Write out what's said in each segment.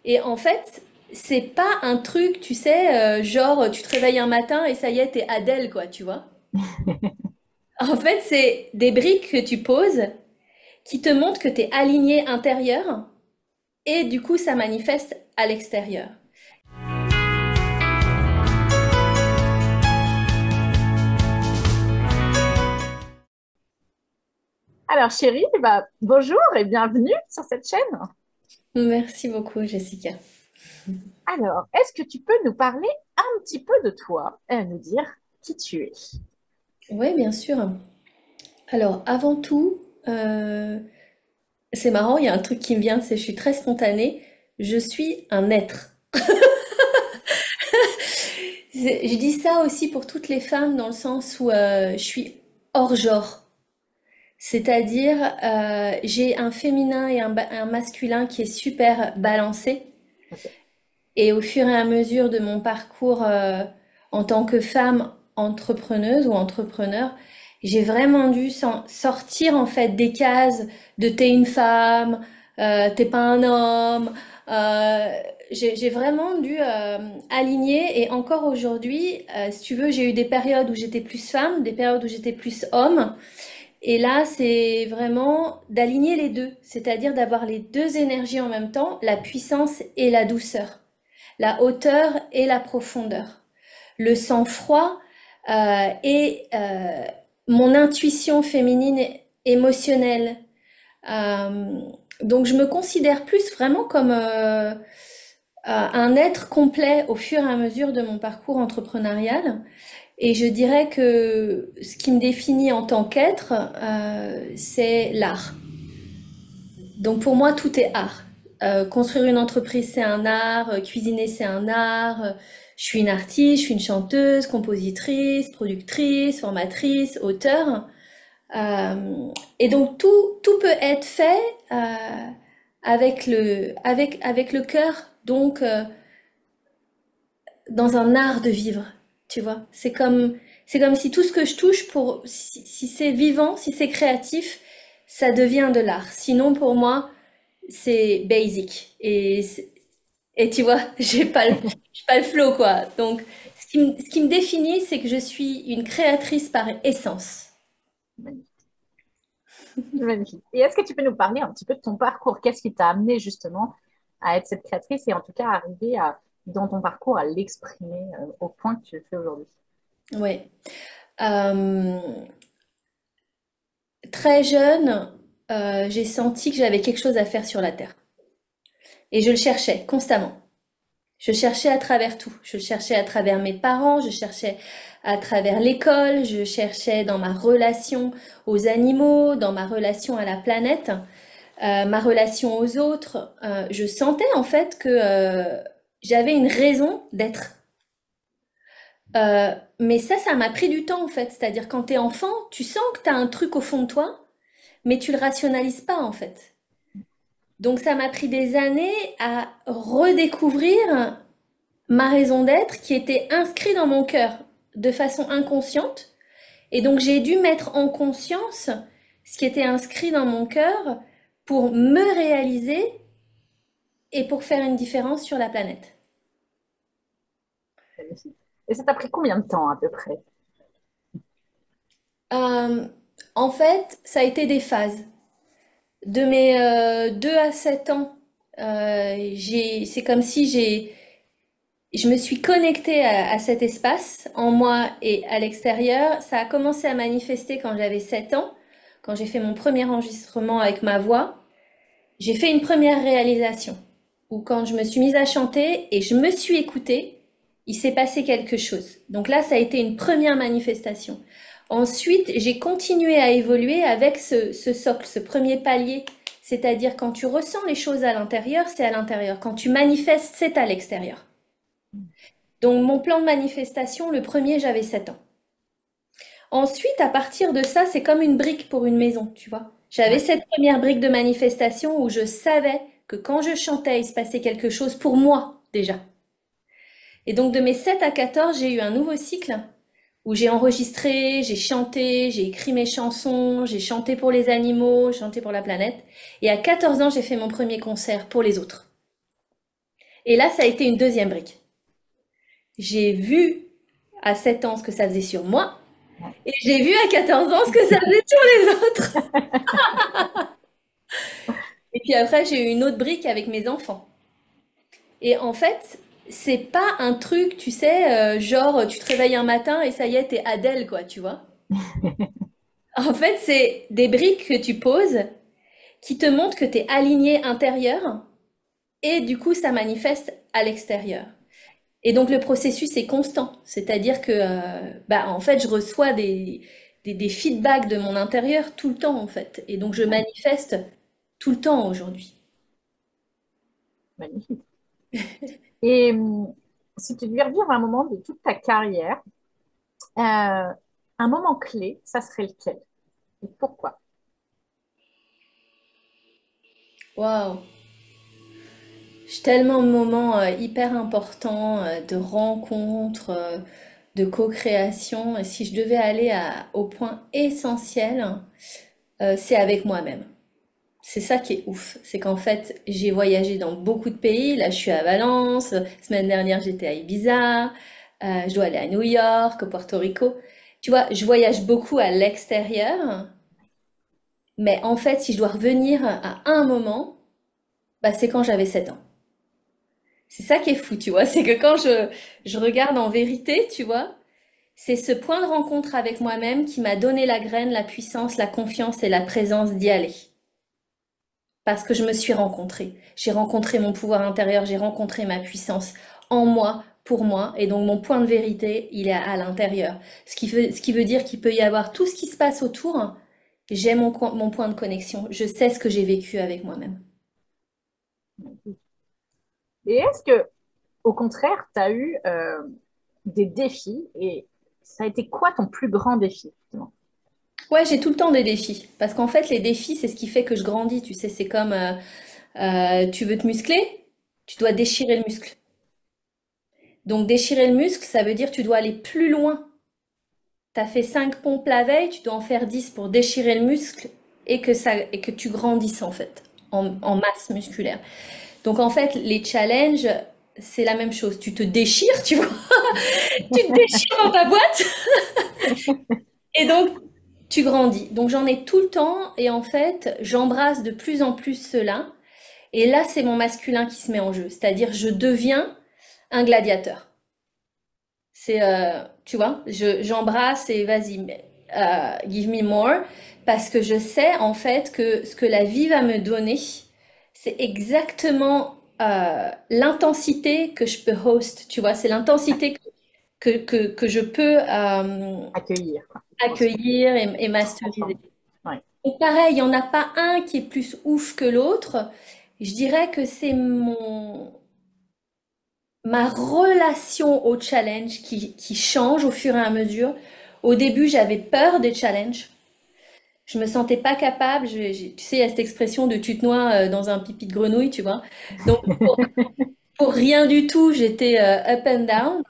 Et en fait, c'est pas un truc, tu sais, genre tu te réveilles un matin et ça y est, t'es Adèle, quoi, tu vois. En fait, c'est des briques que tu poses qui te montrent que t'es aligné intérieur et du coup, ça manifeste à l'extérieur. Alors, chérie, bah, bonjour et bienvenue sur cette chaîne. Merci beaucoup, Jessica. Alors, est-ce que tu peux nous parler un petit peu de toi et nous dire qui tu es? Oui, bien sûr. Alors, avant tout, c'est marrant, il y a un truc qui me vient, c'est je suis très spontanée. Je suis un être. Je dis ça aussi pour toutes les femmes dans le sens où je suis hors genre. C'est-à-dire, j'ai un féminin et un masculin qui est super balancé. Ok. Et au fur et à mesure de mon parcours en tant que femme entrepreneuse ou entrepreneur, j'ai vraiment dû sortir en fait des cases de t'es une femme, t'es pas un homme. Euh, j'ai vraiment dû aligner et encore aujourd'hui, si tu veux, j'ai eu des périodes où j'étais plus femme, des périodes où j'étais plus homme. Et là, c'est vraiment d'aligner les deux, c'est-à-dire d'avoir les deux énergies en même temps, la puissance et la douceur, la hauteur et la profondeur, le sang-froid et mon intuition féminine émotionnelle. Euh, donc je me considère plus vraiment comme un être complet au fur et à mesure de mon parcours entrepreneurial. Et je dirais que ce qui me définit en tant qu'être, c'est l'art. Donc pour moi, tout est art. Construire une entreprise, c'est un art. Cuisiner, c'est un art. Je suis une artiste, je suis une chanteuse, compositrice, productrice, formatrice, auteure. Et donc tout peut être fait avec le cœur, donc dans un art de vivre, tu vois. C'est comme si tout ce que je touche, si c'est vivant, si c'est créatif, ça devient de l'art. Sinon, pour moi, c'est basic. Et tu vois, j'ai pas le flow, quoi. Donc, ce qui me définit, c'est que je suis une créatrice par essence. Magnifique. Magnifique. Et est-ce que tu peux nous parler un petit peu de ton parcours? Qu'est-ce qui t'a amené justement à être cette créatrice et en tout cas à arriver dans ton parcours à l'exprimer au point que tu le fais aujourd'hui? Ouais. Euh, Très jeune, j'ai senti que j'avais quelque chose à faire sur la Terre. Et je le cherchais constamment. Je cherchais à travers tout. Je cherchais à travers mes parents, je cherchais à travers l'école, je cherchais dans ma relation aux animaux, dans ma relation à la planète, ma relation aux autres. Je sentais en fait que j'avais une raison d'être. Mais ça m'a pris du temps en fait. C'est-à-dire quand t'es enfant, tu sens que t'as un truc au fond de toi, mais tu le rationalises pas en fait. Donc ça m'a pris des années à redécouvrir ma raison d'être qui était inscrite dans mon cœur de façon inconsciente. Et donc j'ai dû mettre en conscience ce qui était inscrit dans mon cœur pour me réaliser et pour faire une différence sur la planète. Magnifique. Et ça t'a pris combien de temps à peu près? Euh, En fait, ça a été des phases. De mes 2 à 7 ans, c'est comme si je me suis connectée à cet espace en moi et à l'extérieur. Ça a commencé à manifester quand j'avais 7 ans, quand j'ai fait mon premier enregistrement avec ma voix. J'ai fait une première réalisation où quand je me suis mise à chanter et je me suis écoutée, il s'est passé quelque chose. Donc là, ça a été une première manifestation. Ensuite, j'ai continué à évoluer avec ce socle, ce premier palier. C'est-à-dire quand tu ressens les choses à l'intérieur, c'est à l'intérieur. Quand tu manifestes, c'est à l'extérieur. Donc mon plan de manifestation, le premier, j'avais 7 ans. Ensuite, à partir de ça, c'est comme une brique pour une maison, tu vois. J'avais Ouais. cette première brique de manifestation où je savais que quand je chantais, il se passait quelque chose pour moi déjà. Et donc de mes 7 à 14, j'ai eu un nouveau cycle où j'ai enregistré, j'ai chanté, j'ai écrit mes chansons, j'ai chanté pour les animaux, chanté pour la planète. Et à 14 ans, j'ai fait mon premier concert pour les autres. Et là, ça a été une deuxième brique. J'ai vu à 7 ans ce que ça faisait sur moi, Ouais. et j'ai vu à 14 ans ce que ça faisait sur les autres. Et puis après, j'ai eu une autre brique avec mes enfants. Et en fait, c'est pas un truc, tu sais, genre tu te réveilles un matin et ça y est, t'es Adèle, quoi, tu vois. En fait, c'est des briques que tu poses qui te montrent que t'es aligné intérieur et du coup, ça manifeste à l'extérieur. Et donc, le processus est constant. C'est-à-dire que, bah, en fait, je reçois des feedbacks de mon intérieur tout le temps, en fait. Et donc, je manifeste tout le temps aujourd'hui. Magnifique. Et si tu devais revivre un moment de toute ta carrière, un moment clé, ça serait lequel? Et pourquoi? Waouh! J'ai tellement de moments hyper importants, de rencontres, de co-création. Et si je devais aller au point essentiel, c'est avec moi-même. C'est ça qui est ouf. C'est qu'en fait, j'ai voyagé dans beaucoup de pays. Là, je suis à Valence. Semaine dernière, j'étais à Ibiza. Je dois aller à New York, au Porto Rico. Tu vois, je voyage beaucoup à l'extérieur. Mais en fait, si je dois revenir à un moment, bah, c'est quand j'avais 7 ans. C'est ça qui est fou, tu vois. C'est que quand je regarde en vérité, tu vois, c'est ce point de rencontre avec moi-même qui m'a donné la graine, la puissance, la confiance et la présence d'y aller. Parce que je me suis rencontrée. J'ai rencontré mon pouvoir intérieur, j'ai rencontré ma puissance en moi, pour moi. Et donc mon point de vérité, il est à l'intérieur. Ce qui veut dire qu'il peut y avoir tout ce qui se passe autour. J'ai mon point de connexion. Je sais ce que j'ai vécu avec moi-même. Et est-ce que, au contraire, tu as eu des défis et ça a été quoi ton plus grand défi, justement? Ouais, j'ai tout le temps des défis. Parce qu'en fait, les défis, c'est ce qui fait que je grandis. Tu sais, c'est comme tu veux te muscler, tu dois déchirer le muscle. Donc déchirer le muscle, ça veut dire que tu dois aller plus loin. Tu as fait 5 pompes la veille, tu dois en faire 10 pour déchirer le muscle et que tu grandisses en fait en masse musculaire. Donc en fait, les challenges, c'est la même chose. Tu te déchires, tu vois, tu te déchires dans ta boîte et donc tu grandis. Donc j'en ai tout le temps et en fait, j'embrasse de plus en plus cela. Et là, c'est mon masculin qui se met en jeu. C'est-à-dire, je deviens un gladiateur. Tu vois, j'embrasse et vas-y, give me more, parce que je sais en fait que ce que la vie va me donner, c'est exactement l'intensité que je peux host, tu vois, c'est l'intensité que je peux Accueillir, quoi. accueillir et masteriser. Transformer. Ouais. Et pareil, il n'y en a pas un qui est plus ouf que l'autre. Je dirais que c'est ma relation au challenge qui change au fur et à mesure. Au début, j'avais peur des challenges. Je me sentais pas capable. Tu sais, il y a cette expression de tu te noies dans un pipi de grenouille, tu vois. Donc, pour rien du tout, j'étais up and down.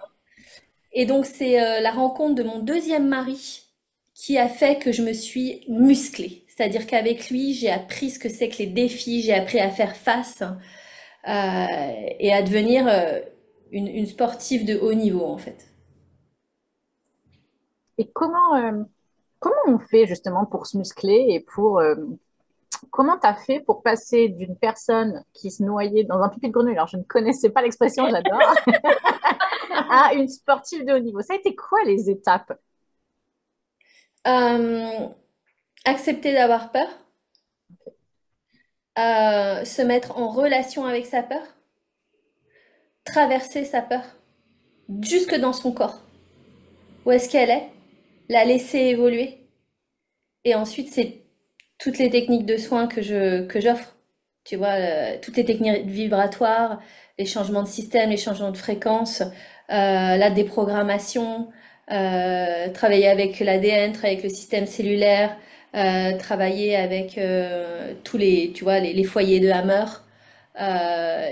Et donc, c'est la rencontre de mon deuxième mari qui a fait que je me suis musclée. C'est-à-dire qu'avec lui, j'ai appris ce que c'est que les défis, j'ai appris à faire face et à devenir une sportive de haut niveau, en fait. Et comment on fait justement pour se muscler et comment tu as fait pour passer d'une personne qui se noyait dans un pipi de grenouille, alors je ne connaissais pas l'expression, j'adore, à une sportive de haut niveau? Ça a été quoi les étapes? Euh, Accepter d'avoir peur, se mettre en relation avec sa peur, traverser sa peur, jusque dans son corps. Où est-ce qu'elle est? La laisser évoluer. Et ensuite, c'est toutes les techniques de soins que j'offre. Tu vois, toutes les techniques vibratoires, les changements de système, les changements de fréquence, la déprogrammation, travailler avec l'ADN, travailler avec le système cellulaire, travailler avec tous les, tu vois, les foyers de Hammer,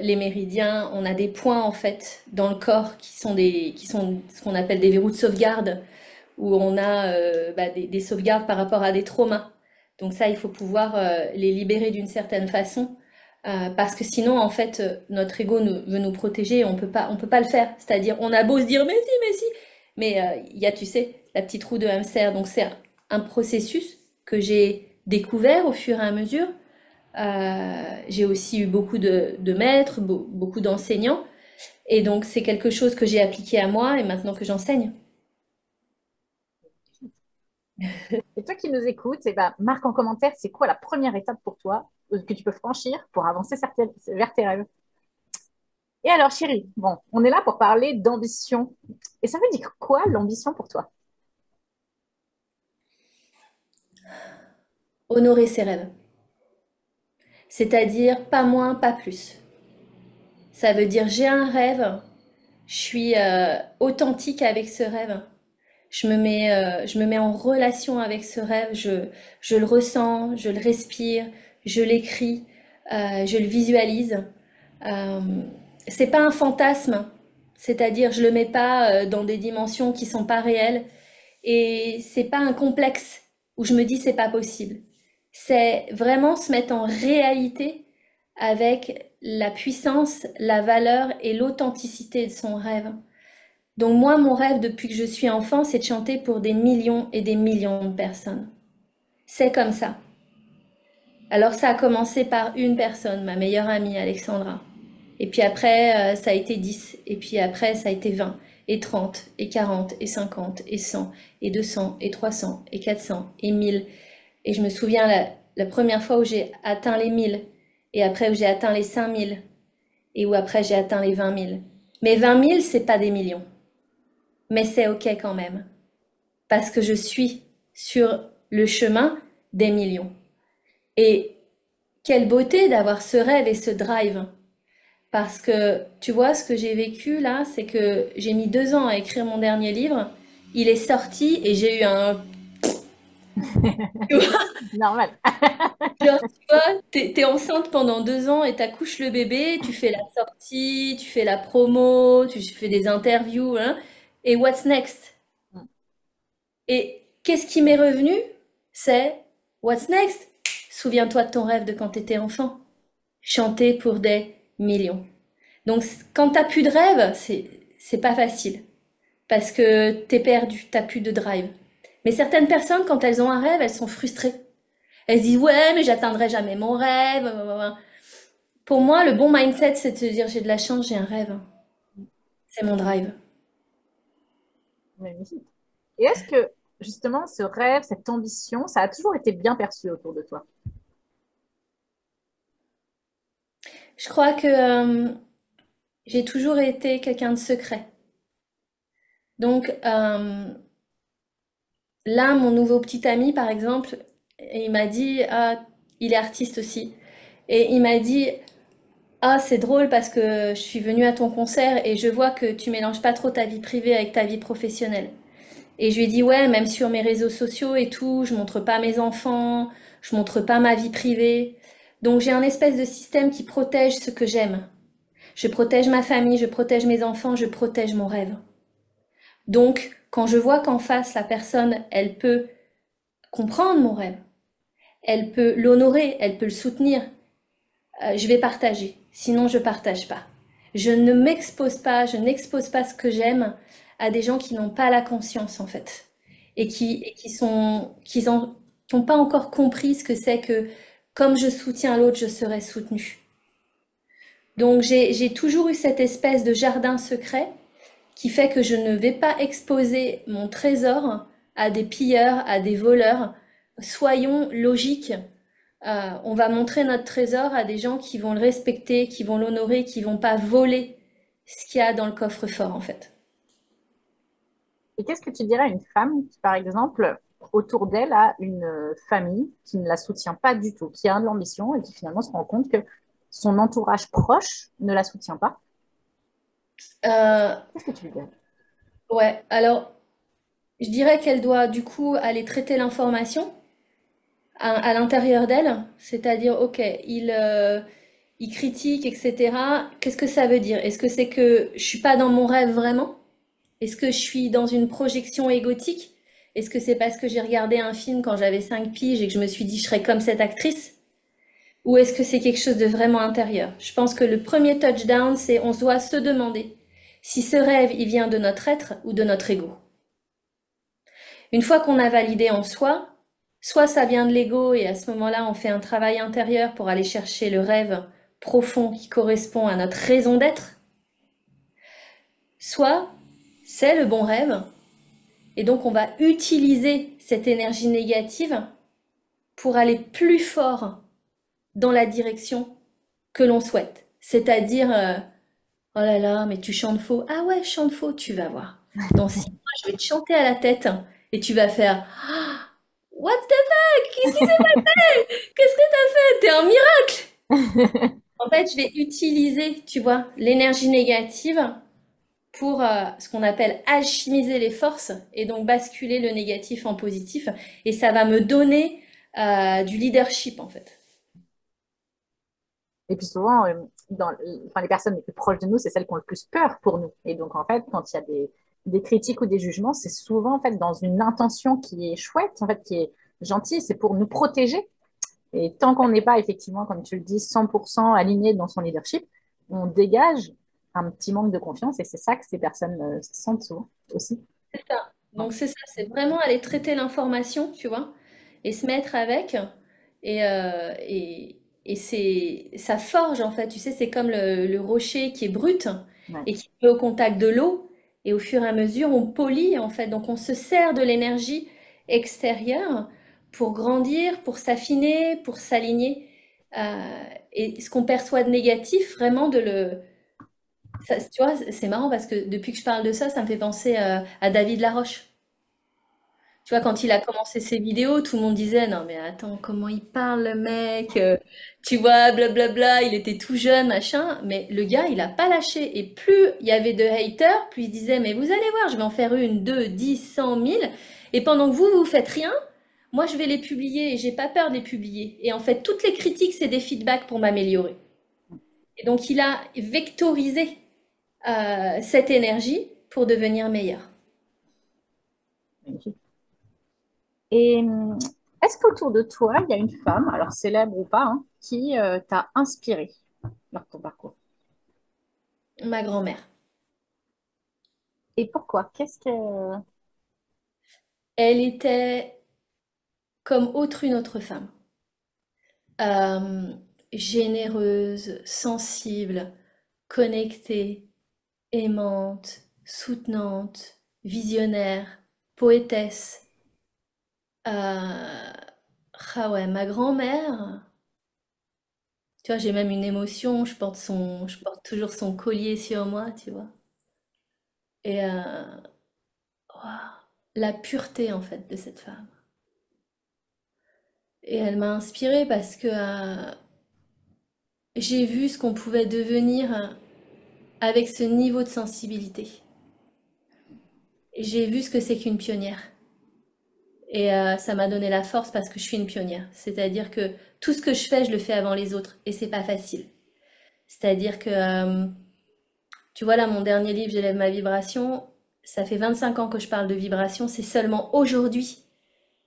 les méridiens. On a des points en fait dans le corps qui sont ce qu'on appelle des verrous de sauvegarde où on a bah, des sauvegardes par rapport à des traumas. Donc ça, il faut pouvoir les libérer d'une certaine façon Parce que sinon, en fait, notre ego veut nous protéger et on peut pas le faire. C'est-à-dire, on a beau se dire, mais si, mais il y a, tu sais, la petite roue de hamster. Donc, c'est un processus que j'ai découvert au fur et à mesure. J'ai aussi eu beaucoup de maîtres, beaucoup d'enseignants. Et donc, c'est quelque chose que j'ai appliqué à moi et maintenant que j'enseigne. Et toi qui nous écoutes, eh ben, marque en commentaire, c'est quoi la première étape pour toi que tu peux franchir pour avancer vers tes rêves. Et alors, chérie, bon, on est là pour parler d'ambition. Et ça veut dire quoi l'ambition pour toi? Honorer ses rêves. C'est-à-dire, pas moins, pas plus. Ça veut dire, j'ai un rêve, je suis authentique avec ce rêve. Je me mets en relation avec ce rêve, je le ressens, je le respire, je l'écris, je le visualise. Euh, c'est pas un fantasme, c'est-à-dire je le mets pas dans des dimensions qui sont pas réelles et c'est pas un complexe où je me dis c'est pas possible. C'est vraiment se mettre en réalité avec la puissance, la valeur et l'authenticité de son rêve. Donc moi, mon rêve depuis que je suis enfant, c'est de chanter pour des millions et des millions de personnes. C'est comme ça. Alors ça a commencé par une personne, ma meilleure amie Alexandra. Et puis après, ça a été 10. Et puis après, ça a été 20. Et 30. Et 40. Et 50. Et 100. Et 200. Et 300. Et 400. Et 1000. Et je me souviens la première fois où j'ai atteint les 1000. Et après où j'ai atteint les 5000. Et où après j'ai atteint les 20 000. Mais 20 000, c'est pas des millions. Mais c'est ok quand même. Parce que je suis sur le chemin des millions. Et quelle beauté d'avoir ce rêve et ce drive. Parce que tu vois, ce que j'ai vécu là, c'est que j'ai mis 2 ans à écrire mon dernier livre. Il est sorti et j'ai eu un... Normal. Genre, tu vois, t'es enceinte pendant 2 ans et t'accouches le bébé, tu fais la sortie, tu fais la promo, tu fais des interviews, hein, et what's next? Et qu'est-ce qui m'est revenu? C'est what's next? Souviens-toi de ton rêve de quand t'étais enfant. Chanter pour des millions. Donc, quand t'as plus de rêve, c'est pas facile. Parce que t'es perdu, t'as plus de drive. Mais certaines personnes, quand elles ont un rêve, elles sont frustrées. Elles se disent, ouais, mais j'atteindrai jamais mon rêve. Pour moi, le bon mindset, c'est de se dire, j'ai de la chance, j'ai un rêve. C'est mon drive. Magnifique. Et est-ce que justement ce rêve, cette ambition, ça a toujours été bien perçu autour de toi? Je crois que j'ai toujours été quelqu'un de secret. Donc là, mon nouveau petit ami, par exemple, il m'a dit, ah, il est artiste aussi. Et il m'a dit, ah, c'est drôle parce que je suis venue à ton concert et je vois que tu mélanges pas trop ta vie privée avec ta vie professionnelle. Et je lui ai dit, ouais, même sur mes réseaux sociaux et tout, je montre pas mes enfants, je montre pas ma vie privée. Donc j'ai un espèce de système qui protège ce que j'aime. Je protège ma famille, je protège mes enfants, je protège mon rêve. Donc quand je vois qu'en face, la personne, elle peut comprendre mon rêve, elle peut l'honorer, elle peut le soutenir, je vais partager. Sinon, je partage pas. Je ne m'expose pas, je n'expose pas ce que j'aime à des gens qui n'ont pas la conscience en fait et qui n'ont pas encore compris ce que c'est que comme je soutiens l'autre, je serai soutenu. Donc j'ai toujours eu cette espèce de jardin secret qui fait que je ne vais pas exposer mon trésor à des pilleurs, à des voleurs. Soyons logiques. On va montrer notre trésor à des gens qui vont le respecter, qui vont l'honorer, qui vont pas voler ce qu'il y a dans le coffre-fort en fait. Et qu'est-ce que tu dirais à une femme qui, par exemple, autour d'elle a une famille qui ne la soutient pas du tout, qui a de l'ambition et qui finalement se rend compte que son entourage proche ne la soutient pas? Euh, Qu'est-ce que tu lui dirais? ouais, alors je dirais qu'elle doit du coup aller traiter l'information à l'intérieur d'elle, c'est-à-dire ok, il critique, etc. Qu'est-ce que ça veut dire? Est-ce que c'est que je suis pas dans mon rêve vraiment? Est-ce que je suis dans une projection égotique? Est-ce que c'est parce que j'ai regardé un film quand j'avais 5 piges et que je me suis dit je serais comme cette actrice? Ou est-ce que c'est quelque chose de vraiment intérieur? Je pense que le premier touchdown, c'est on doit se demander si ce rêve, il vient de notre être ou de notre ego. Une fois qu'on a validé en soi, soit ça vient de l'ego et à ce moment-là, on fait un travail intérieur pour aller chercher le rêve profond qui correspond à notre raison d'être, soit c'est le bon rêve et donc on va utiliser cette énergie négative pour aller plus fort dans la direction que l'on souhaite. C'est-à-dire, oh là là, mais tu chantes faux. Ah ouais, je chante faux, tu vas voir. Dans 6 mois, je vais te chanter à la tête et tu vas faire What the fuck? Qu'est-ce qui s'est passé? Qu'est-ce que t'as fait? T'es un miracle! En fait, je vais utiliser, tu vois, l'énergie négative pour ce qu'on appelle alchimiser les forces et donc basculer le négatif en positif. Et ça va me donner du leadership, en fait. Et puis souvent, enfin, les personnes les plus proches de nous, c'est celles qui ont le plus peur pour nous. Et donc, en fait, quand il y a des critiques ou des jugements, c'est souvent en fait dans une intention qui est chouette, en fait, qui est gentille, c'est pour nous protéger. Et tant qu'on n'est pas effectivement, comme tu le dis, 100% aligné dans son leadership, on dégage un petit manque de confiance et c'est ça que ces personnes sentent souvent aussi. C'est ça. Ouais. Donc c'est ça, c'est vraiment aller traiter l'information, tu vois, et se mettre avec. Et ça forge en fait, tu sais, c'est comme le rocher qui est brut Ouais. et qui est au contact de l'eau. Et au fur et à mesure, on polit en fait. Donc on se sert de l'énergie extérieure pour grandir, pour s'affiner, pour s'aligner. Et ce qu'on perçoit de négatif, vraiment tu vois, c'est marrant parce que depuis que je parle de ça, ça me fait penser à David Laroche. Tu vois, quand il a commencé ses vidéos, tout le monde disait, non mais attends, comment il parle le mec, tu vois, blablabla, il était tout jeune, machin, mais le gars, il a pas lâché. Et plus il y avait de haters, plus il disait, mais vous allez voir, je vais en faire une, deux, 10, 100 000, et pendant que vous faites rien, moi je vais les publier, et j'ai pas peur de les publier. Et en fait, toutes les critiques, c'est des feedbacks pour m'améliorer. Et donc il a vectorisé cette énergie pour devenir meilleur. Magnifique. Et est-ce qu'autour de toi, il y a une femme, alors célèbre ou pas, hein, qui t'a inspiré dans ton parcours? Ma grand-mère. Et pourquoi? Qu'est-ce que... Elle était comme autre une autre femme. Euh, Généreuse, sensible, connectée, aimante, soutenante, visionnaire, poétesse. Euh, ah ouais, ma grand-mère, tu vois, j'ai même une émotion, je porte toujours son collier sur moi, tu vois. Et ouah, la pureté en fait de cette femme. Et elle m'a inspirée parce que j'ai vu ce qu'on pouvait devenir avec ce niveau de sensibilité. Et j'ai vu ce que c'est qu'une pionnière. Et ça m'a donné la force parce que je suis une pionnière. C'est-à-dire que tout ce que je fais, je le fais avant les autres. Et c'est pas facile. C'est-à-dire que, tu vois là, mon dernier livre, J'élève ma vibration, ça fait 25 ans que je parle de vibration. C'est seulement aujourd'hui,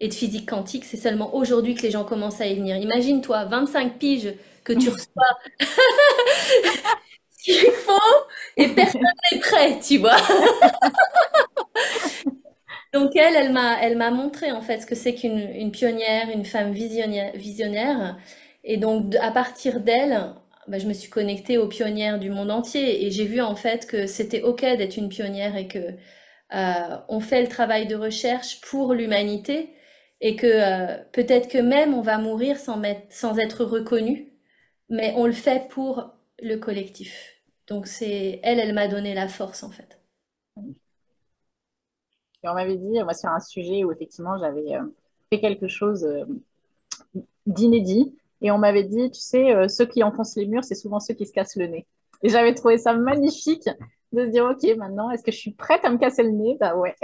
et de physique quantique, c'est seulement aujourd'hui que les gens commencent à y venir. Imagine-toi, 25 piges que tu reçois ce qu'il faut et personne n'est prêt, tu vois. Donc elle m'a montré en fait ce que c'est qu'une pionnière, une femme visionnaire. Et donc à partir d'elle, bah, je me suis connectée aux pionnières du monde entier et j'ai vu en fait que c'était ok d'être une pionnière et que on fait le travail de recherche pour l'humanité et que peut-être que même on va mourir sans être reconnu, mais on le fait pour le collectif. Donc c'est elle m'a donné la force en fait. Et on m'avait dit, moi, sur un sujet où effectivement j'avais fait quelque chose d'inédit, et on m'avait dit, tu sais, ceux qui enfoncent les murs, c'est souvent ceux qui se cassent le nez. Et j'avais trouvé ça magnifique de se dire, ok, maintenant, est-ce que je suis prête à me casser le nez? Bah ouais,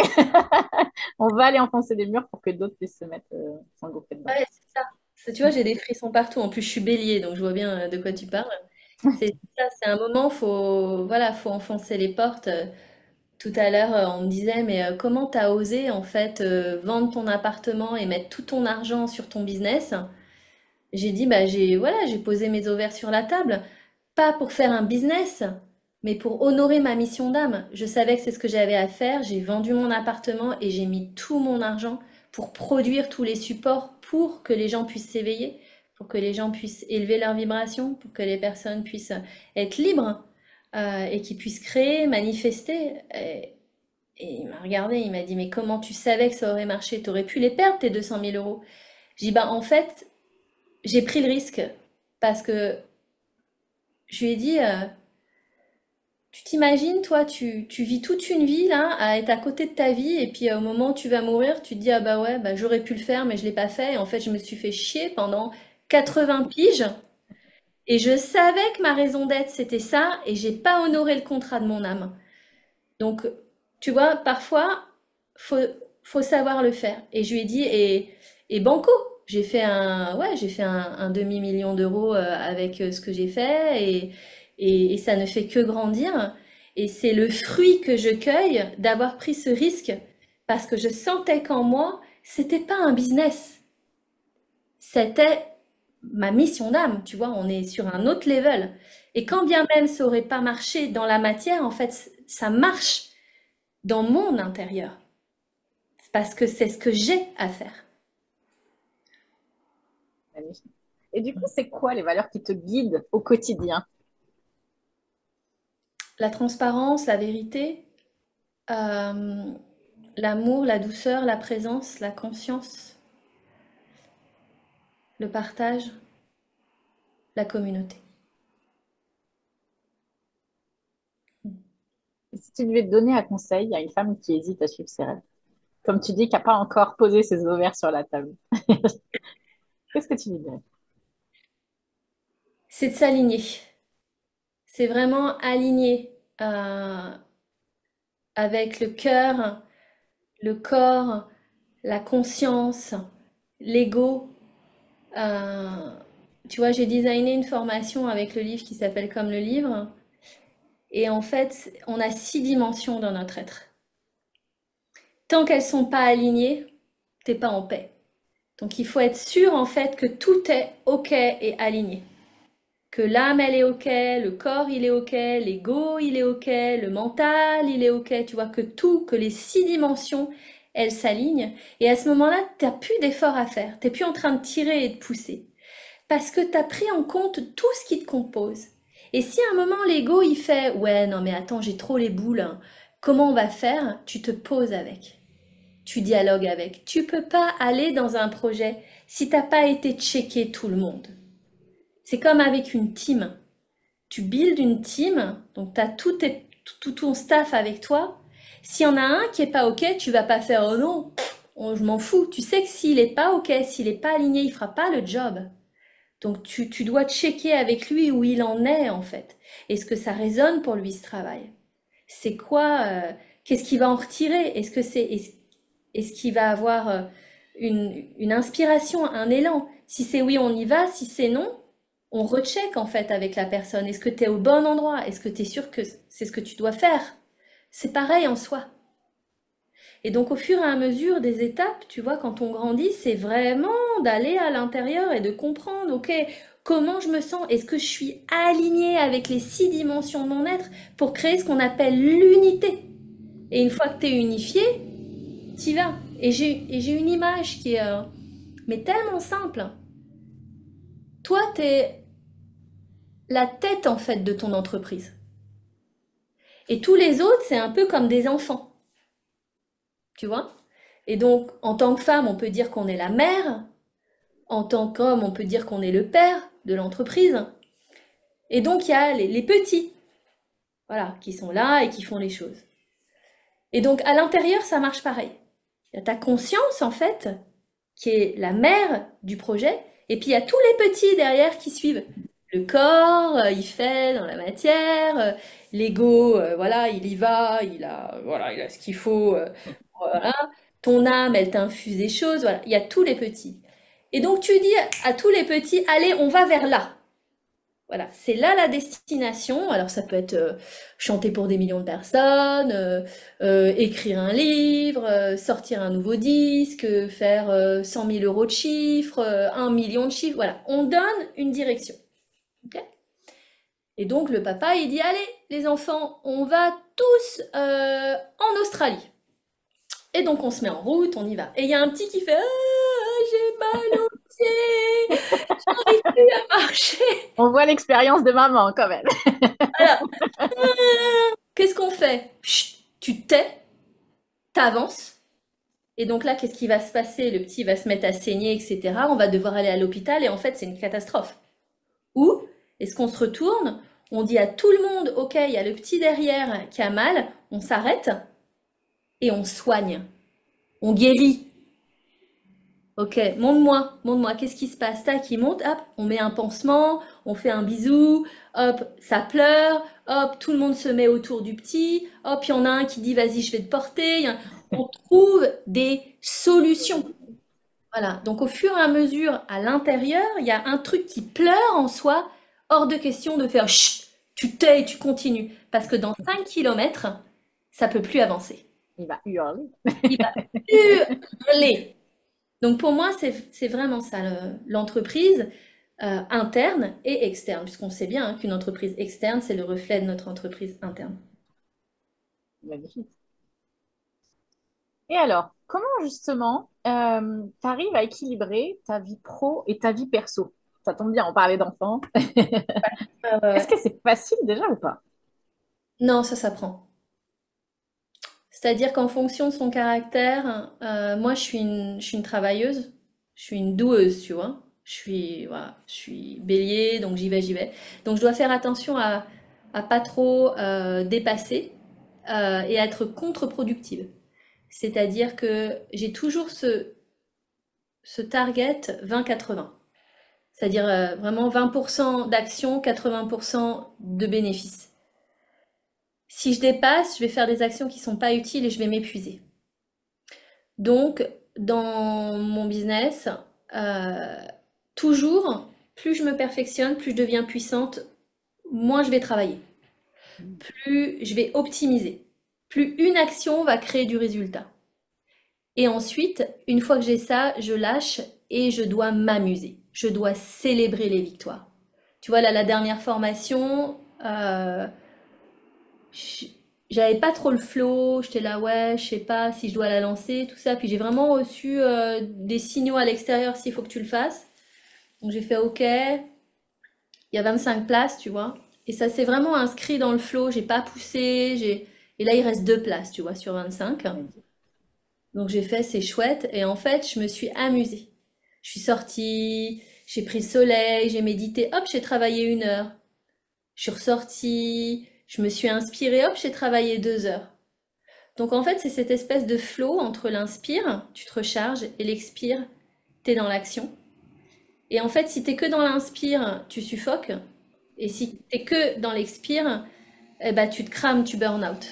on va aller enfoncer des murs pour que d'autres puissent se mettre s'engouffrer dedans. Ouais, c'est ça. Tu vois, j'ai des frissons partout. En plus, je suis bélier, donc je vois bien de quoi tu parles. C'est ça, c'est un moment, voilà, faut enfoncer les portes. Tout à l'heure, on me disait, mais comment t'as osé en fait vendre ton appartement et mettre tout ton argent sur ton business? J'ai dit, bah, voilà, j'ai posé mes ovaires sur la table, pas pour faire un business, mais pour honorer ma mission d'âme. Je savais que c'est ce que j'avais à faire. J'ai vendu mon appartement et j'ai mis tout mon argent pour produire tous les supports pour que les gens puissent s'éveiller, pour que les gens puissent élever leur vibration, pour que les personnes puissent être libres et qu'ils puissent créer, manifester. Et il m'a regardé, il m'a dit, mais comment tu savais que ça aurait marché? T'aurais pu les perdre, tes 200 000 euros. J'ai dit, bah en fait, j'ai pris le risque parce que je lui ai dit, tu t'imagines, toi, tu vis toute une vie là à être à côté de ta vie et puis au moment où tu vas mourir, tu te dis, ah bah ouais, bah, j'aurais pu le faire mais je l'ai pas fait. Et en fait, je me suis fait chier pendant 80 piges et je savais que ma raison d'être c'était ça et j'ai pas honoré le contrat de mon âme. Donc, tu vois, parfois, faut, faut savoir le faire. Et je lui ai dit, et banco, j'ai fait un demi-million d'euros avec ce que j'ai fait, et ça ne fait que grandir. Et c'est le fruit que je cueille d'avoir pris ce risque, parce que je sentais qu'en moi, c'était pas un business, c'était ma mission d'âme, tu vois, on est sur un autre level. Et quand bien même ça aurait pas marché dans la matière, en fait, ça marche dans mon intérieur. Parce que c'est ce que j'ai à faire. Magnifique. Et du coup, c'est quoi les valeurs qui te guident au quotidien? La transparence, la vérité, euh, l'amour, la douceur, la présence, la conscience, le partage, la communauté. Et si tu devais te donner un conseil à une femme qui hésite à suivre ses rêves, comme tu dis, qui n'a pas encore posé ses ovaires sur la table, qu'est-ce que tu lui dirais? C'est de s'aligner. C'est vraiment aligner euh, avec le cœur, le corps, la conscience, l'ego. Euh, Tu vois, j'ai designé une formation avec le livre qui s'appelle Comme le livre. Et en fait, on a 6 dimensions dans notre être. Tant qu'elles sont pas alignées, t'es pas en paix. Donc il faut être sûr en fait que tout est ok et aligné. Que l'âme elle est ok, le corps il est ok, l'ego il est ok, le mental il est ok. Tu vois que tout, que les 6 dimensions elles s'alignent. Et à ce moment-là, t'as plus d'efforts à faire. T'es plus en train de tirer et de pousser. Parce que tu as pris en compte tout ce qui te compose. Et si à un moment l'ego il fait ouais non mais attends j'ai trop les boules, hein. Comment on va faire? Tu te poses avec, tu dialogues avec. Tu peux pas aller dans un projet si t'as pas été checker tout le monde. C'est comme avec une team. Tu builds une team, donc tu as tout ton staff avec toi. S'il y en a un qui est pas ok, tu vas pas faire oh non, je m'en fous. Tu sais que s'il est pas ok, s'il est pas aligné, il fera pas le job. Donc tu dois checker avec lui où il en est en fait. Est-ce que ça résonne pour lui ce travail? C'est quoi qu'est-ce qu'il va en retirer? Est-ce qu'il va avoir une inspiration, un élan? Si c'est oui, on y va. Si c'est non, on recheck en fait avec la personne. Est-ce que tu es au bon endroit? Est-ce que tu es sûr que c'est ce que tu dois faire? C'est pareil en soi. Et donc au fur et à mesure des étapes, tu vois, quand on grandit, c'est vraiment d'aller à l'intérieur et de comprendre, ok, comment je me sens? Est-ce que je suis alignée avec les 6 dimensions de mon être pour créer ce qu'on appelle l'unité? Et une fois que tu es unifié, t'y vas. Et j'ai une image qui est mais tellement simple. Toi, tu es la tête en fait de ton entreprise. Et tous les autres, c'est un peu comme des enfants, tu vois? Et donc, en tant que femme, on peut dire qu'on est la mère. En tant qu'homme, on peut dire qu'on est le père de l'entreprise. Et donc, il y a les petits, voilà, qui sont là et qui font les choses. Et donc, à l'intérieur, ça marche pareil. Il y a ta conscience, en fait, qui est la mère du projet, et puis il y a tous les petits derrière qui suivent. Le corps, il fait dans la matière, l'ego, voilà, il y va, voilà, il a ce qu'il faut, voilà. Ton âme, elle t'infuse des choses, voilà, il y a tous les petits. Et donc tu dis à tous les petits, allez, on va vers là. Voilà, c'est là la destination. Alors ça peut être chanter pour des millions de personnes, écrire un livre, sortir un nouveau disque, faire 100 000 euros de chiffre, 1 million de chiffres. Voilà, on donne une direction. Ok. Et donc le papa, il dit, allez, les enfants, on va tous en Australie. Et donc on se met en route, on y va. Et il y a un petit qui fait, ah, j'ai mal au pied, j'arrive plus à marcher. On voit l'expérience de maman quand même. Alors, qu'est-ce qu'on fait? Chut, tu te tais, t'avances. Et donc là, qu'est-ce qui va se passer? Le petit va se mettre à saigner, etc. On va devoir aller à l'hôpital et en fait, c'est une catastrophe. Ou est-ce qu'on se retourne? On dit à tout le monde, ok, il y a le petit derrière qui a mal, on s'arrête et on soigne. On guérit. Ok, montre-moi, qu'est-ce qui se passe? Tac, il monte, hop, on met un pansement, on fait un bisou, hop, ça pleure, hop, tout le monde se met autour du petit, hop, il y en a un qui dit vas-y, je vais te porter. On trouve des solutions. Voilà, donc au fur et à mesure, à l'intérieur, il y a un truc qui pleure en soi, hors de question de faire chut, tu tais et tu continues. Parce que dans 5 kilomètres, ça peut plus avancer. Il va hurler. Il va hurler. Donc pour moi, c'est vraiment ça, l'entreprise interne et externe, puisqu'on sait bien hein, qu'une entreprise externe, c'est le reflet de notre entreprise interne. Magnifique. Et alors, comment justement tu arrives à équilibrer ta vie pro et ta vie perso? Ça tombe bien, on parlait d'enfants. Est-ce Ouais. que c'est facile déjà ou pas? Non, ça s'apprend. C'est-à-dire qu'en fonction de son caractère, moi je suis une travailleuse, je suis une doueuse, tu vois. Voilà, je suis bélier, donc j'y vais. Donc je dois faire attention à pas trop dépasser et à être contre-productive. C'est-à-dire que j'ai toujours ce target 20-80. C'est-à-dire vraiment 20% d'action, 80% de bénéfices. Si je dépasse, je vais faire des actions qui sont pas utiles et je vais m'épuiser. Donc, dans mon business, euh, toujours, plus je me perfectionne, plus je deviens puissante, moins je vais travailler, plus je vais optimiser, plus une action va créer du résultat. Et ensuite, une fois que j'ai ça, je lâche et je dois m'amuser. Je dois célébrer les victoires. Tu vois, là, la dernière formation, j- j'avais pas trop le flow. J'étais là, ouais, je sais pas si je dois la lancer, tout ça. Puis j'ai vraiment reçu des signaux à l'extérieur s'il faut que tu le fasses. Donc j'ai fait OK. Il y a 25 places, tu vois. Et ça s'est vraiment inscrit dans le flow. J'ai pas poussé. Et là, il reste 2 places, tu vois, sur 25. Donc j'ai fait, c'est chouette. Et en fait, je me suis amusée. Je suis sortie, j'ai pris le soleil, j'ai médité, hop, j'ai travaillé 1 heure. Je suis ressortie, je me suis inspirée, hop, j'ai travaillé 2 heures. Donc en fait, c'est cette espèce de flow entre l'inspire, tu te recharges, et l'expire, t'es dans l'action. Et en fait, si t'es que dans l'inspire, tu suffoques. Et si t'es que dans l'expire, eh ben, tu te crames, tu burn out.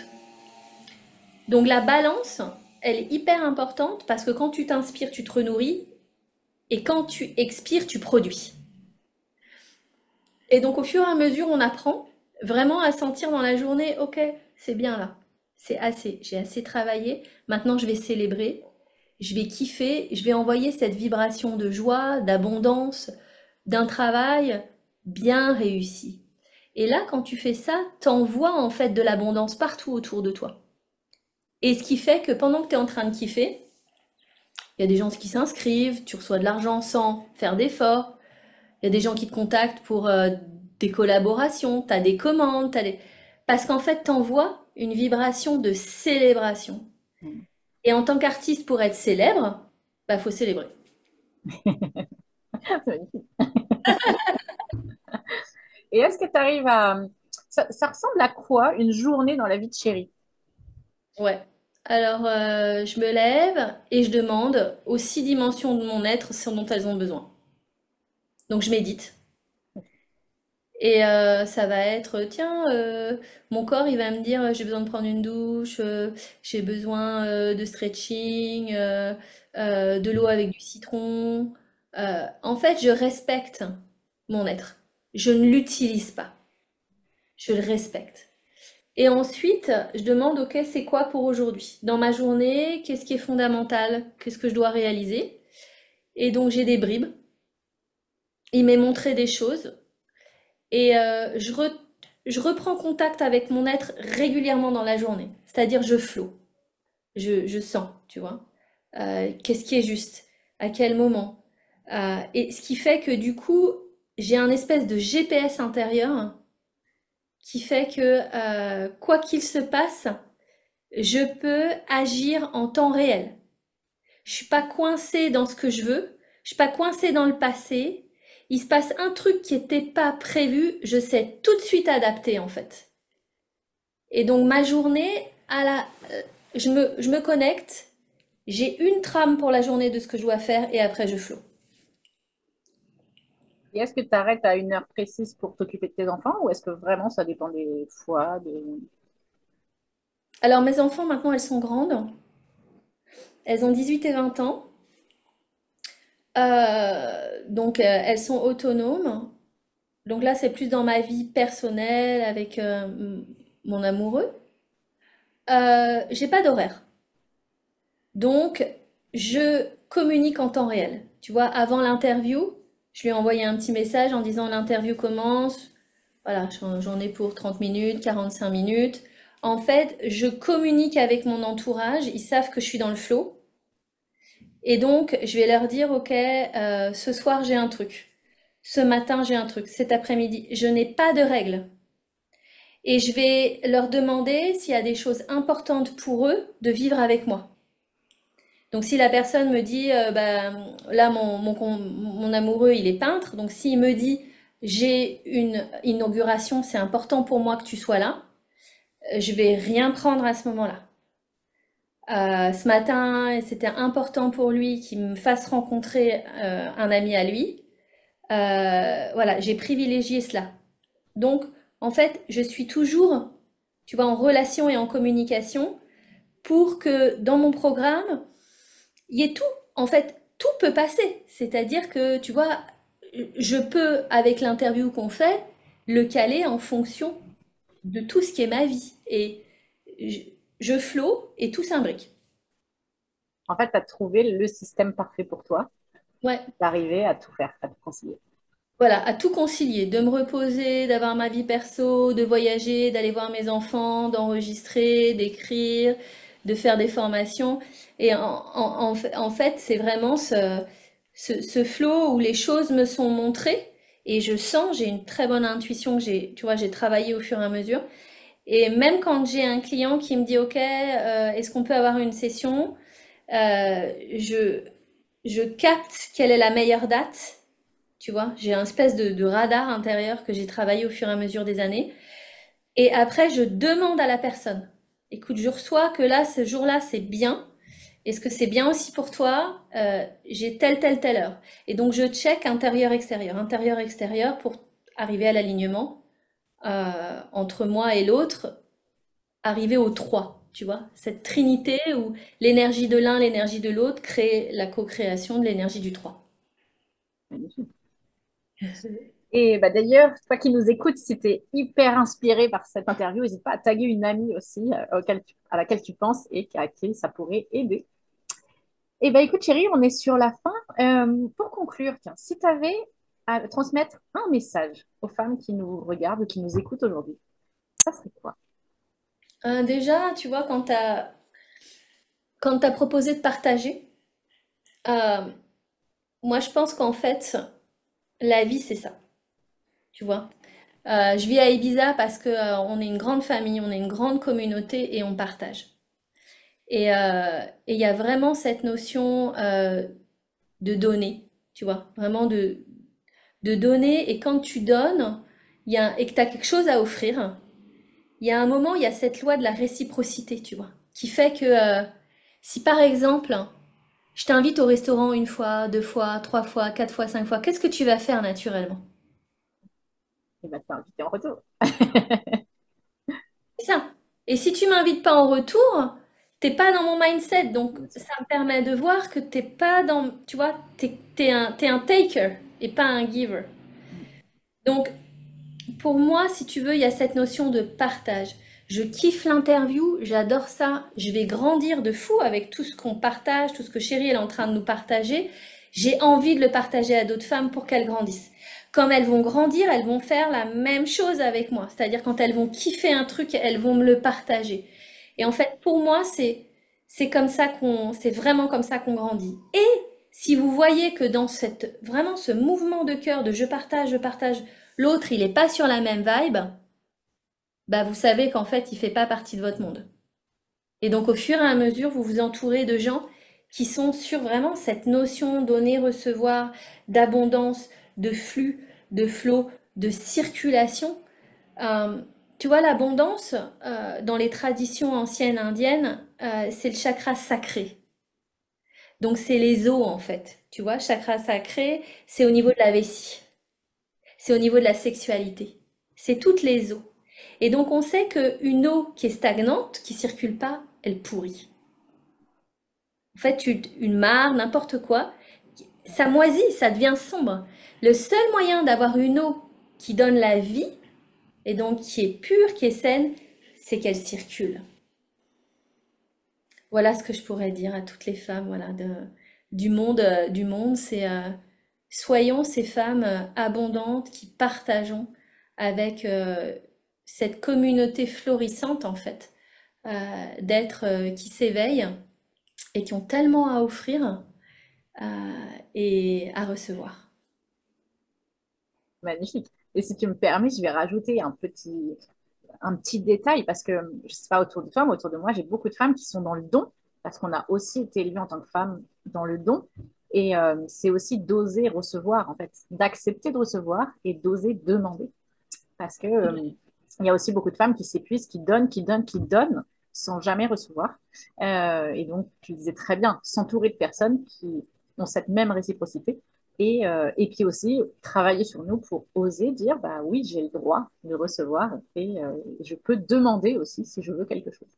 Donc la balance, elle est hyper importante parce que quand tu t'inspires, tu te renourris. Et quand tu expires, tu produis. Et donc au fur et à mesure, on apprend vraiment à sentir dans la journée, ok, c'est bien là, c'est assez, j'ai assez travaillé, maintenant je vais célébrer, je vais kiffer, je vais envoyer cette vibration de joie, d'abondance, d'un travail bien réussi. Et là, quand tu fais ça, t'envoies en fait de l'abondance partout autour de toi. Et ce qui fait que pendant que tu es en train de kiffer, il y a des gens qui s'inscrivent, tu reçois de l'argent sans faire d'efforts, il y a des gens qui te contactent pour des collaborations, tu as des commandes, parce qu'en fait, tu envoies une vibration de célébration. Et en tant qu'artiste, pour être célèbre, bah faut célébrer. C'est magnifique. Et est-ce que tu arrives à... ça ressemble à quoi une journée dans la vie de chérie? Ouais. Alors, je me lève et je demande aux 6 dimensions de mon être ce dont elles ont besoin. Donc, je médite. Et ça va être, tiens, mon corps, il va me dire, j'ai besoin de prendre une douche, j'ai besoin de stretching, de l'eau avec du citron. En fait, je respecte mon être. je ne l'utilise pas. Je le respecte. Et ensuite, je demande, OK, c'est quoi pour aujourd'hui? Dans ma journée, qu'est-ce qui est fondamental? Qu'est-ce que je dois réaliser? Et donc, j'ai des bribes. Il m'est montré des choses. Et je reprends contact avec mon être régulièrement dans la journée. C'est-à-dire, je flow. Je sens, tu vois. Qu'est-ce qui est juste? À quel moment? Et ce qui fait que du coup, j'ai un espèce de GPS intérieur qui fait que quoi qu'il se passe, je peux agir en temps réel. Je suis pas coincée dans ce que je veux, je suis pas coincée dans le passé. Il se passe un truc qui n'était pas prévu, je sais tout de suite adapter en fait. Et donc ma journée, je me connecte, j'ai une trame pour la journée de ce que je dois faire et après je flow. Et est-ce que tu arrêtes à une heure précise pour t'occuper de tes enfants ou est-ce que vraiment ça dépend des fois Alors mes enfants maintenant elles sont grandes, elles ont 18 et 20 ans. Donc elles sont autonomes. Donc là c'est plus dans ma vie personnelle avec mon amoureux. J'ai pas d'horaire. Donc je communique en temps réel. Tu vois, avant l'interview, je lui ai envoyé un petit message en disant l'interview commence. Voilà, j'en ai pour 30 minutes, 45 minutes. En fait, je communique avec mon entourage. Ils savent que je suis dans le flow. Et donc, je vais leur dire, OK, ce soir, j'ai un truc. Ce matin, j'ai un truc. Cet après-midi, je n'ai pas de règles. Et je vais leur demander s'il y a des choses importantes pour eux de vivre avec moi. Donc, si la personne me dit, bah, là, mon amoureux, il est peintre. Donc, s'il me dit, j'ai une inauguration, c'est important pour moi que tu sois là, je vais rien prendre à ce moment-là. Ce matin, c'était important pour lui qu'il me fasse rencontrer un ami à lui. Voilà, j'ai privilégié cela. Donc, en fait, je suis toujours, tu vois, en relation et en communication pour que dans mon programme, il y ait tout. En fait, tout peut passer. C'est-à-dire que, tu vois, je peux, avec l'interview qu'on fait, le caler en fonction de tout ce qui est ma vie. Et je, je flow et tout s'imbrique. en fait, tu as trouvé le système parfait pour toi, Ouais. d'arriver à tout faire, à tout concilier. Voilà, à tout concilier, de me reposer, d'avoir ma vie perso, de voyager, d'aller voir mes enfants, d'enregistrer, d'écrire, de faire des formations. Et en fait, c'est vraiment ce flow où les choses me sont montrées et je sens, j'ai une très bonne intuition que tu vois, j'ai travaillé au fur et à mesure. Et même quand j'ai un client qui me dit, OK, est-ce qu'on peut avoir une session? Euh, je, je capte quelle est la meilleure date. Tu vois, j'ai un espèce de radar intérieur que j'ai travaillé au fur et à mesure des années. Et après, je demande à la personne, écoute, je reçois que là, ce jour-là, c'est bien. Est-ce que c'est bien aussi pour toi? J'ai telle heure. Et donc, je check intérieur, extérieur pour arriver à l'alignement entre moi et l'autre, arriver aux trois. Tu vois, cette trinité où l'énergie de l'un, l'énergie de l'autre crée la co-création de l'énergie du trois. Magnifique. Et bah, d'ailleurs, toi qui nous écoutes, si tu es hyper inspiré par cette interview, n'hésite pas à taguer une amie aussi à laquelle tu penses et à qui ça pourrait aider. Et bah, écoute, chérie, on est sur la fin. Pour conclure, tiens, si tu avais à transmettre un message aux femmes qui nous regardent ou qui nous écoutent aujourd'hui, ça serait quoi? Déjà, tu vois, quand t'as proposé de partager, euh, moi je pense qu'en fait, la vie c'est ça, tu vois. Je vis à Ibiza parce que on est une grande famille, on est une grande communauté et on partage. Et il y a vraiment cette notion de donner, tu vois, vraiment de donner. Et quand tu donnes, et que tu as quelque chose à offrir, il y a un moment, il y a cette loi de la réciprocité, tu vois, qui fait que si par exemple, je t'invite au restaurant une fois, deux fois, trois fois, quatre fois, cinq fois. Qu'est-ce que tu vas faire naturellement? Et bah, t'es invité en retour. C'est ça. Et si tu m'invites pas en retour, t'es pas dans mon mindset. Donc, Bien sûr. ça me permet de voir que t'es pas dans, tu vois, t'es un taker et pas un giver. Donc, pour moi, si tu veux, il y a cette notion de partage. Je kiffe l'interview, j'adore ça. Je vais grandir de fou avec tout ce qu'on partage, tout ce que Chérie elle est en train de nous partager. J'ai envie de le partager à d'autres femmes pour qu'elles grandissent. Comme elles vont grandir, elles vont faire la même chose avec moi. C'est-à-dire quand elles vont kiffer un truc, elles vont me le partager. Et en fait, pour moi, c'est vraiment comme ça qu'on grandit. Et si vous voyez que dans vraiment ce mouvement de cœur de je partage, l'autre, il est pas sur la même vibe, bah vous savez qu'en fait, il fait pas partie de votre monde. Et donc, au fur et à mesure, vous vous entourez de gens qui sont sur vraiment cette notion donner, recevoir, d'abondance, de flux, de flot, de circulation. Euh, Tu vois, l'abondance, dans les traditions anciennes indiennes, c'est le chakra sacré. Donc, c'est les os, en fait. Tu vois, chakra sacré, c'est au niveau de la vessie. C'est au niveau de la sexualité. C'est toutes les eaux. Et donc on sait qu'une eau qui est stagnante, qui circule pas, elle pourrit. En fait, une mare, n'importe quoi, ça moisit, ça devient sombre. Le seul moyen d'avoir une eau qui donne la vie, et donc qui est pure, qui est saine, c'est qu'elle circule. Voilà ce que je pourrais dire à toutes les femmes, voilà, du monde, c'est soyons ces femmes abondantes qui partageons avec cette communauté florissante en fait, d'êtres qui s'éveillent et qui ont tellement à offrir euh, et à recevoir. Magnifique. Et si tu me permets, je vais rajouter un petit détail parce que je ne sais pas autour de toi, mais autour de moi, j'ai beaucoup de femmes qui sont dans le don parce qu'on a aussi été élevées en tant que femmes dans le don. Et c'est aussi d'oser recevoir, en fait, d'accepter de recevoir et d'oser demander. Parce que il y a aussi beaucoup de femmes qui s'épuisent, qui donnent, qui donnent, qui donnent sans jamais recevoir. Et donc, tu disais très bien, s'entourer de personnes qui ont cette même réciprocité. Et puis aussi, travailler sur nous pour oser dire, bah oui, j'ai le droit de recevoir et je peux demander aussi si je veux quelque chose.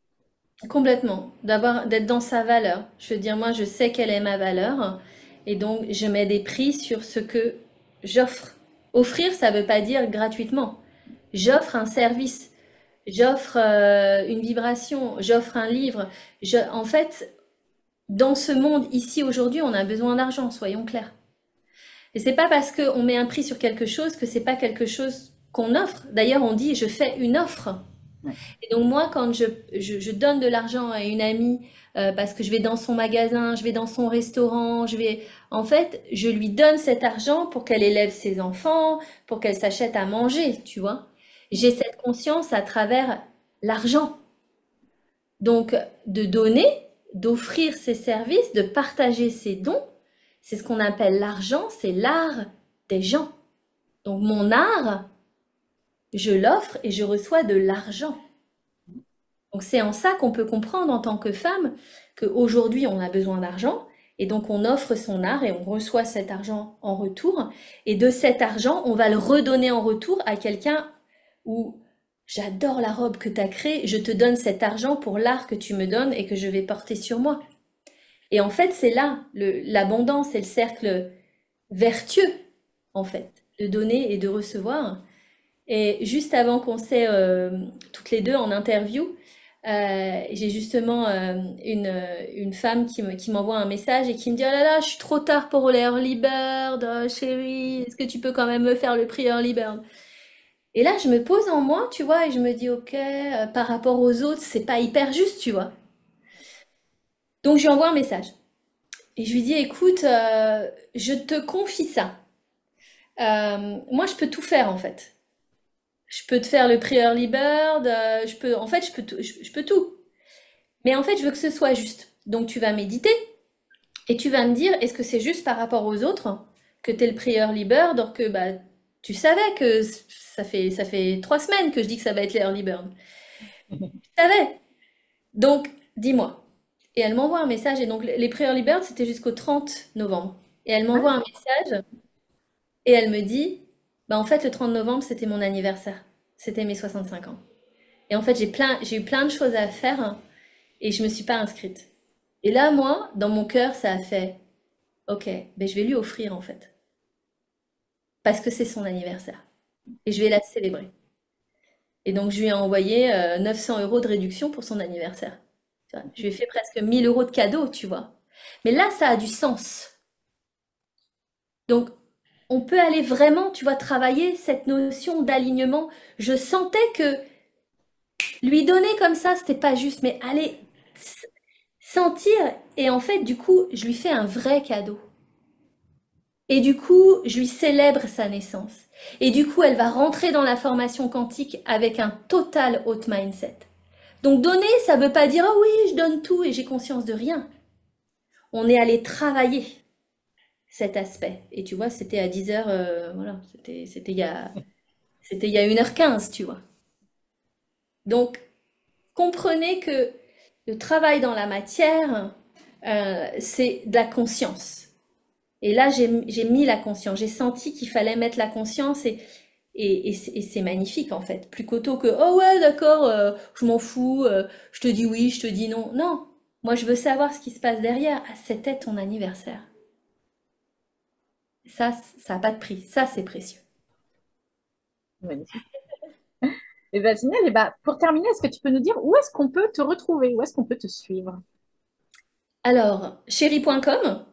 Complètement. D'abord, d'être dans sa valeur. Je veux dire, moi, je sais quelle est ma valeur et donc je mets des prix sur ce que j'offre. Offrir, ça ne veut pas dire gratuitement. J'offre un service. J'offre une vibration, j'offre un livre. En fait, dans ce monde ici aujourd'hui, on a besoin d'argent, soyons clairs. Et c'est pas parce qu'on met un prix sur quelque chose que c'est pas quelque chose qu'on offre. D'ailleurs, on dit je fais une offre. Ouais. Et donc moi, quand je donne de l'argent à une amie parce que je vais dans son magasin, je vais dans son restaurant, en fait, je lui donne cet argent pour qu'elle élève ses enfants, pour qu'elle s'achète à manger, tu vois. J'ai cette conscience à travers l'argent. Donc, de donner, d'offrir ses services, de partager ses dons, c'est ce qu'on appelle l'argent, c'est l'art des gens. Donc, mon art, je l'offre et je reçois de l'argent. Donc, c'est en ça qu'on peut comprendre en tant que femme qu'aujourd'hui, on a besoin d'argent et donc on offre son art et on reçoit cet argent en retour. Et de cet argent, on va le redonner en retour à quelqu'un où j'adore la robe que tu as créée, je te donne cet argent pour l'art que tu me donnes et que je vais porter sur moi. Et en fait, c'est là l'abondance et le cercle vertueux, en fait, de donner et de recevoir. Et juste avant qu'on s'ait toutes les deux en interview, j'ai justement une femme qui m'envoie un message et qui me dit: Oh là là, je suis trop tard pour les early bird, chérie, est-ce que tu peux quand même me faire le prix early bird? Et là, je me pose en moi, tu vois, et je me dis: Ok, par rapport aux autres, c'est pas hyper juste, tu vois. Donc, je lui envoie un message. Et je lui dis: Écoute, je te confie ça. Moi, je peux tout faire en fait. Je peux te faire le prix early bird, en fait, je peux tout. Mais en fait, je veux que ce soit juste. Donc, tu vas méditer et tu vas me dire, est-ce que c'est juste par rapport aux autres que tu es le prix early bird, alors que bah, tu savais que ça fait 3 semaines que je dis que ça va être les early bird. Tu savais. Donc, dis-moi. Et elle m'envoie un message. Et donc, les prix early bird, c'était jusqu'au 30 novembre. Et elle m'envoie un message et elle me dit, bah, en fait, le 30 novembre, c'était mon anniversaire. C'était mes 65 ans. Et en fait, j'ai eu plein de choses à faire et je me suis pas inscrite. Et là, moi, dans mon cœur, ça a fait, ok, ben je vais lui offrir en fait, parce que c'est son anniversaire. et je vais la célébrer. Et donc, je lui ai envoyé 900 euros de réduction pour son anniversaire. Tu vois, je lui ai fait presque 1000 euros de cadeaux, tu vois. Mais là, ça a du sens. Donc, on peut aller vraiment, tu vois, travailler cette notion d'alignement. Je sentais que lui donner comme ça, c'était pas juste, mais aller sentir. Et en fait, du coup, je lui fais un vrai cadeau. Et du coup, je lui célèbre sa naissance. Et du coup, elle va rentrer dans la formation quantique avec un total haute mindset. Donc donner, ça veut pas dire oh oui, je donne tout et j'ai conscience de rien. On est allé travailler cet aspect. Et tu vois, c'était à 10h, voilà, c'était il y a 1h15, tu vois. Donc comprenez que le travail dans la matière, c'est de la conscience. Et là, j'ai mis la conscience. J'ai senti qu'il fallait mettre la conscience et c'est magnifique en fait. Plus qu'auto que oh ouais, d'accord, je m'en fous, je te dis oui, je te dis non. Non, moi je veux savoir ce qui se passe derrière. Ah, c'était ton anniversaire. Ça n'a pas de prix. Ça, c'est précieux. Magnifique. Et bah, génial. Et bah, pour terminer, est-ce que tu peux nous dire où est-ce qu'on peut te retrouver? Où est-ce qu'on peut te suivre? Alors, chéri.com.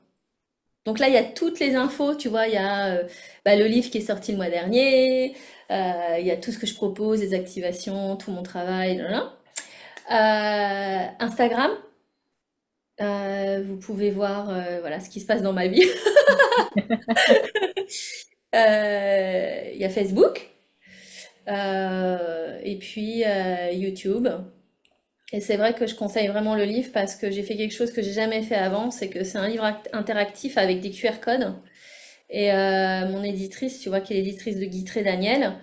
Donc là, il y a toutes les infos, tu vois, il y a bah, le livre qui est sorti le mois dernier, il y a tout ce que je propose, les activations, tout mon travail, là. Instagram, vous pouvez voir voilà, ce qui se passe dans ma vie. Il y a Facebook, et puis YouTube. Et c'est vrai que je conseille vraiment le livre parce que j'ai fait quelque chose que j'ai jamais fait avant, c'est que c'est un livre interactif avec des QR codes. Et mon éditrice, tu vois, qui est l'éditrice de Guitré Daniel,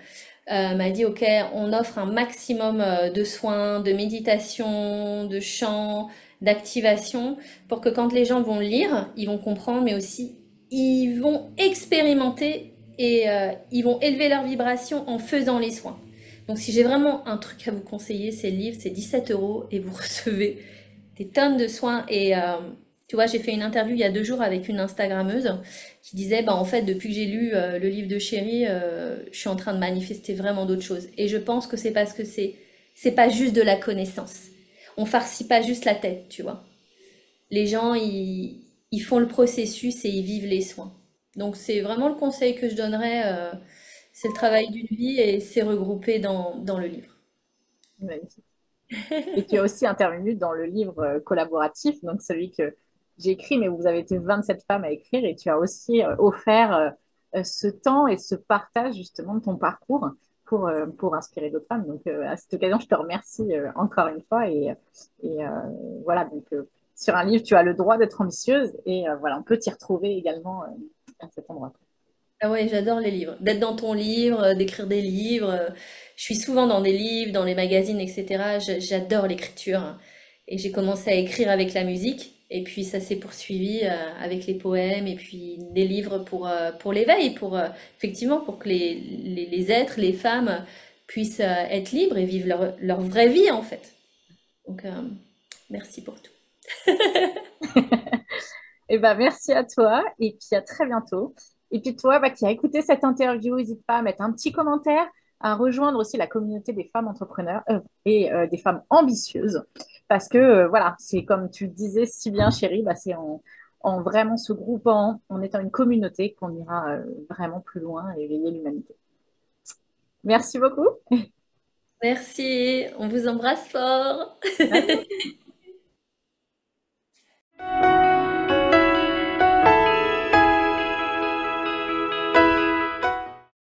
m'a dit, OK, on offre un maximum de soins, de méditation, de chant, d'activation, pour que quand les gens vont le lire, ils vont comprendre, mais aussi ils vont expérimenter et ils vont élever leur vibration en faisant les soins. Donc si j'ai vraiment un truc à vous conseiller, c'est le livre, c'est 17 euros et vous recevez des tonnes de soins. Et tu vois, j'ai fait une interview il y a 2 jours avec une Instagrammeuse qui disait, bah en fait, depuis que j'ai lu le livre de Chéri, je suis en train de manifester vraiment d'autres choses. Et je pense que c'est parce que c'est pas juste de la connaissance. On farcit pas juste la tête, tu vois. Les gens, ils font le processus et ils vivent les soins. Donc c'est vraiment le conseil que je donnerais. C'est le travail d'une vie et c'est regroupé dans le livre. Magnifique. Et tu as aussi intervenu dans le livre collaboratif, donc celui que j'ai écrit, mais vous avez été 27 femmes à écrire, et tu as aussi offert ce temps et ce partage justement de ton parcours pour inspirer d'autres femmes. Donc à cette occasion, je te remercie encore une fois. Et voilà, donc sur un livre, tu as le droit d'être ambitieuse, et voilà, on peut t'y retrouver également à cet endroit. Ah ouais, j'adore les livres. D'être dans ton livre, d'écrire des livres. Je suis souvent dans des livres, dans les magazines, etc. J'adore l'écriture. Et j'ai commencé à écrire avec la musique. Et puis ça s'est poursuivi avec les poèmes et puis des livres pour l'éveil, effectivement pour que les êtres, les femmes puissent être libres et vivre leur vraie vie en fait. Donc merci pour tout. Eh ben, merci à toi et puis à très bientôt. Et puis toi, bah, qui as écouté cette interview, n'hésite pas à mettre un petit commentaire, à rejoindre aussi la communauté des femmes entrepreneurs et des femmes ambitieuses. Parce que voilà, c'est comme tu le disais si bien, chérie, bah, c'est en vraiment se groupant, en étant une communauté qu'on ira vraiment plus loin et éveiller l'humanité. Merci beaucoup. Merci, on vous embrasse fort. À